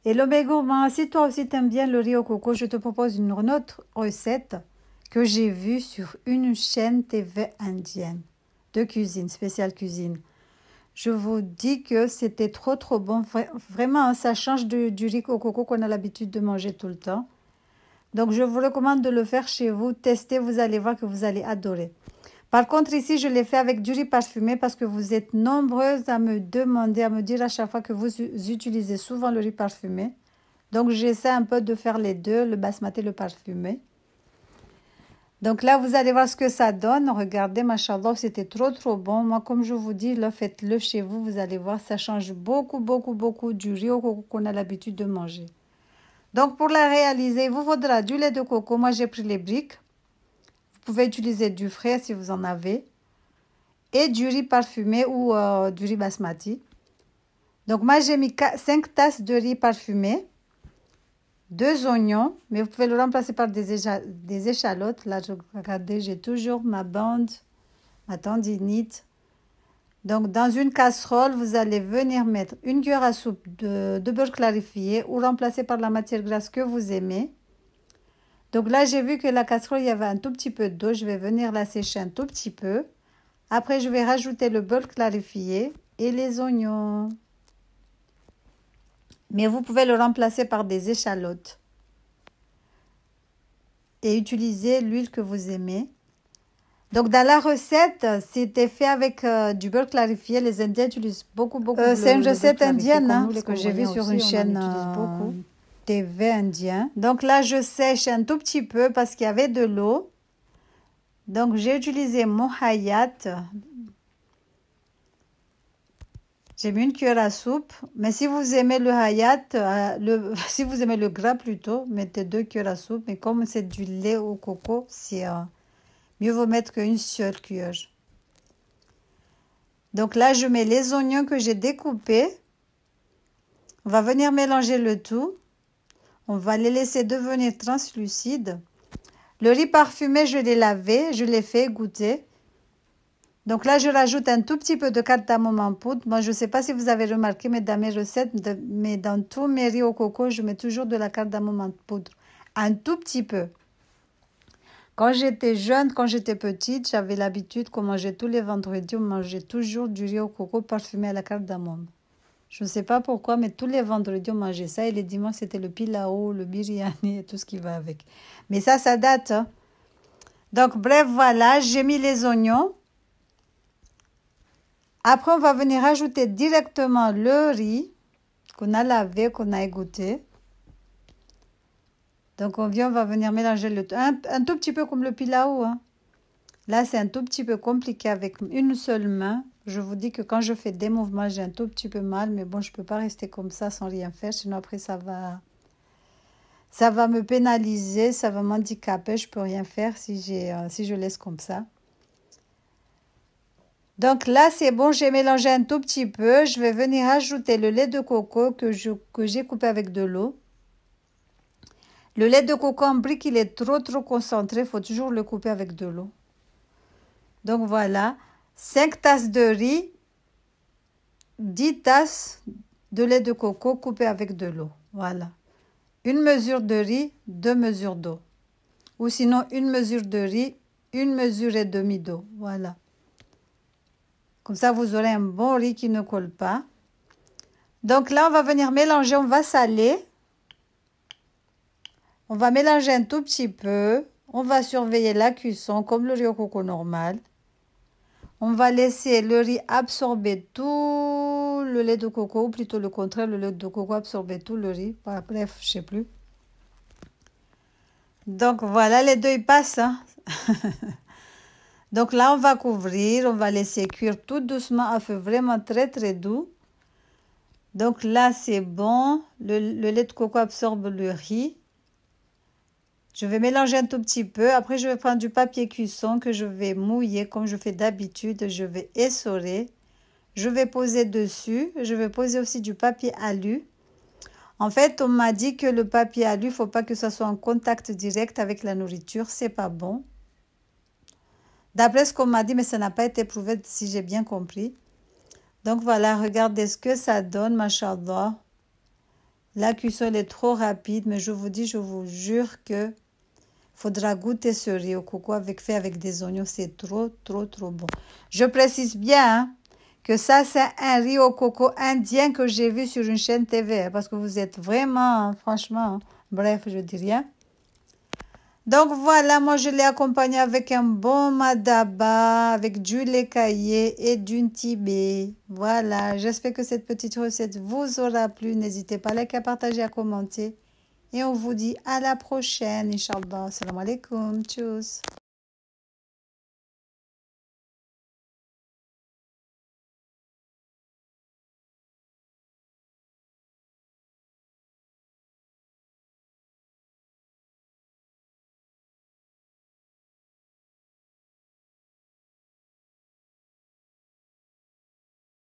Hello mes gourmands, si toi aussi t'aimes bien le riz au coco, je te propose une autre recette que j'ai vue sur une chaîne TV indienne de cuisine, spéciale cuisine. Je vous dis que c'était trop bon, vraiment hein, ça change du riz au coco qu'on a l'habitude de manger tout le temps. Donc je vous recommande de le faire chez vous, testez, vous allez voir que vous allez adorer. Par contre, ici, je l'ai fait avec du riz parfumé parce que vous êtes nombreuses à me demander, à me dire à chaque fois que vous utilisez souvent le riz parfumé. Donc, j'essaie un peu de faire les deux, le basmati et le parfumé. Donc là, vous allez voir ce que ça donne. Regardez, machallah, c'était trop bon. Moi, comme je vous dis, là, faites-le chez vous. Vous allez voir, ça change beaucoup du riz au coco qu'on a l'habitude de manger. Donc, pour la réaliser, il vous faudra du lait de coco. Moi, j'ai pris les briques. Vous pouvez utiliser du frais si vous en avez. Et du riz parfumé ou du riz basmati. Donc, moi, j'ai mis 5 tasses de riz parfumé. 2 oignons, mais vous pouvez le remplacer par des échalotes. Là, regardez, j'ai toujours ma bande, ma tendinite. Donc, dans une casserole, vous allez venir mettre une cuillère à soupe de beurre clarifié ou remplacer par la matière grasse que vous aimez. Donc là, j'ai vu que la casserole, il y avait un tout petit peu d'eau. Je vais venir la sécher un tout petit peu. Après, je vais rajouter le beurre clarifié et les oignons. Mais vous pouvez le remplacer par des échalotes. Et utiliser l'huile que vous aimez. Donc, dans la recette, c'était fait avec du beurre clarifié. Les Indiens utilisent beaucoup c'est une recette indienne, hein, parce que j'ai vu sur une chaîne TV indien. Donc là, je sèche un tout petit peu parce qu'il y avait de l'eau. Donc, j'ai utilisé mon hayat. J'ai mis une cuillère à soupe, mais si vous aimez le hayat, si vous aimez le gras plutôt, mettez 2 cuillères à soupe. Mais comme c'est du lait au coco, c'est mieux vaut mettre qu'une seule cuillère. Donc là, je mets les oignons que j'ai découpés. On va venir mélanger le tout. On va les laisser devenir translucides. Le riz parfumé, je l'ai lavé, je l'ai fait goûter. Donc là, je rajoute un tout petit peu de cardamome en poudre. Moi, je ne sais pas si vous avez remarqué, mais dans mes recettes, mais dans tous mes riz au coco, je mets toujours de la cardamome en poudre. Un tout petit peu. Quand j'étais jeune, quand j'étais petite, j'avais l'habitude qu'on mangeait tous les vendredis, on mangeait toujours du riz au coco parfumé à la cardamome. Je ne sais pas pourquoi, mais tous les vendredis, on mangeait ça. Et les dimanches, c'était le pilau, le biryani et tout ce qui va avec. Mais ça date. Hein. Donc, bref, voilà, j'ai mis les oignons. Après, on va venir ajouter directement le riz qu'on a lavé, qu'on a égoutté. Donc, on va venir mélanger le tout. Un tout petit peu comme le pilau. Hein. Là, c'est un tout petit peu compliqué avec une seule main. Je vous dis que quand je fais des mouvements, j'ai un tout petit peu mal. Mais bon, je ne peux pas rester comme ça sans rien faire. Sinon, après, ça va me pénaliser, ça va m'handicaper. Je ne peux rien faire si je laisse comme ça. Donc là, c'est bon, j'ai mélangé un tout petit peu. Je vais venir ajouter le lait de coco que j'ai coupé avec de l'eau. Le lait de coco en brique, il est trop concentré. Il faut toujours le couper avec de l'eau. Donc voilà, 5 tasses de riz, 10 tasses de lait de coco coupé avec de l'eau. Voilà. Une mesure de riz, 2 mesures d'eau. Ou sinon, une mesure de riz, 1 mesure et demie d'eau. Voilà. Comme ça, vous aurez un bon riz qui ne colle pas. Donc là, on va venir mélanger, on va saler. On va mélanger un tout petit peu. On va surveiller la cuisson comme le riz au coco normal. On va laisser le riz absorber tout le lait de coco, ou plutôt le contraire, le lait de coco absorber tout le riz. Bref, je ne sais plus. Donc voilà, les deux ils passent. Hein. Donc là, on va couvrir, on va laisser cuire tout doucement à feu vraiment très doux. Donc là, c'est bon. Le lait de coco absorbe le riz. Je vais mélanger un tout petit peu. Après, je vais prendre du papier cuisson que je vais mouiller comme je fais d'habitude. Je vais essorer. Je vais poser dessus. Je vais poser aussi du papier alu. En fait, on m'a dit que le papier alu, il ne faut pas que ça soit en contact direct avec la nourriture. C'est pas bon. D'après ce qu'on m'a dit, mais ça n'a pas été prouvé si j'ai bien compris. Donc voilà, regardez ce que ça donne, machallah. La cuisson elle est trop rapide, mais je vous dis, je vous jure que faudra goûter ce riz au coco fait avec des oignons. C'est trop, trop, trop bon. Je précise bien hein, que ça, c'est un riz au coco indien que j'ai vu sur une chaîne TV. Parce que vous êtes vraiment, hein, franchement, hein, bref, je dis rien. Donc voilà, moi je l'ai accompagné avec un bon madaba, avec du lait caillé et du tibé. Voilà, j'espère que cette petite recette vous aura plu. N'hésitez pas à liker, à partager, à commenter. Et on vous dit à la prochaine, Inch'Allah. Salam alaikum. Tchuss.